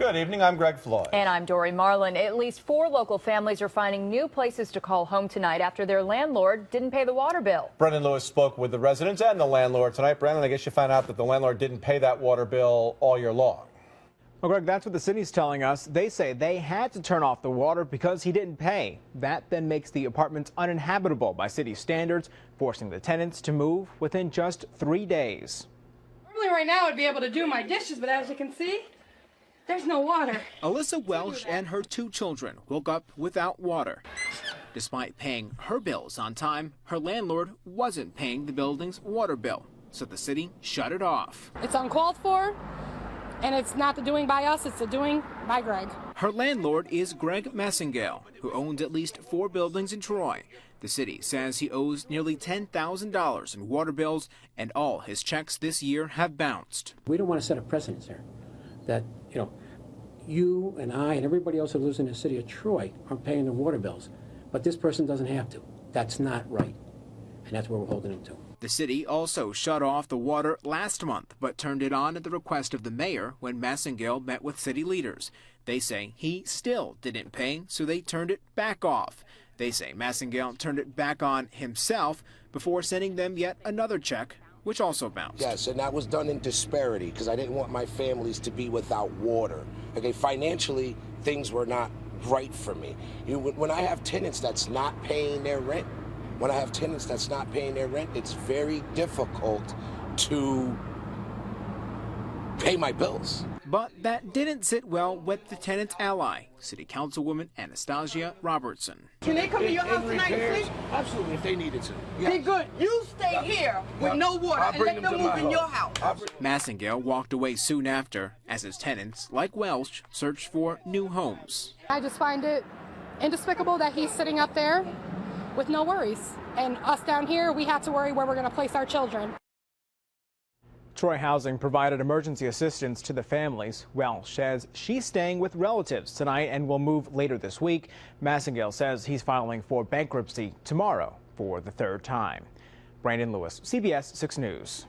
Good evening, I'm Greg Floyd. And I'm Dory Marlin. At least 4 local families are finding new places to call home tonight after their landlord didn't pay the water bill. Brendan Lewis spoke with the residents and the landlord tonight. Brandon, I guess you found out that the landlord didn't pay that water bill all year long. Well, Greg, that's what the city's telling us. They say they had to turn off the water because he didn't pay. That then makes the apartments uninhabitable by city standards, forcing the tenants to move within just 3 days. Normally right now I'd be able to do my dishes, but as you can see, there's no water. Alyssa Welsh and her 2 children woke up without water. Despite paying her bills on time, her landlord wasn't paying the building's water bill, so the city shut it off. It's uncalled for, and it's not the doing by us, it's the doing by Greg. Her landlord is Greg Massengale, who owns at least 4 buildings in Troy. The city says he owes nearly $10,000 in water bills, and all his checks this year have bounced. We don't want to set a precedent here that, you and I and everybody else who lives in the city of Troy aren't paying their water bills, but this person doesn't have to. That's not right, and that's where we're holding him to. The city also shut off the water last month, but turned it on at the request of the mayor when Massengale met with city leaders. They say he still didn't pay, so they turned it back off. They say Massengale turned it back on himself before sending them yet another check, which also bounced. Yes, and that was done in disparity because I didn't want my families to be without water. Okay, financially, things were not right for me. When I have tenants that's not paying their rent, it's very difficult to pay my bills. But that didn't sit well with the tenant's ally, City Councilwoman Anastasia Robertson. Can they come to your house tonight and sleep? Absolutely, if they needed to. Yes. Be good. You stay here with no water and let them move in your house. Massengale walked away soon after, as his tenants, like Welsh, searched for new homes. I just find it indespicable that he's sitting up there with no worries. And us down here, we have to worry where we're going to place our children. Troy Housing provided emergency assistance to the families. Welsh says she's staying with relatives tonight and will move later this week. Massengale says he's filing for bankruptcy tomorrow for the 3rd time. Brandon Lewis, CBS 6 News.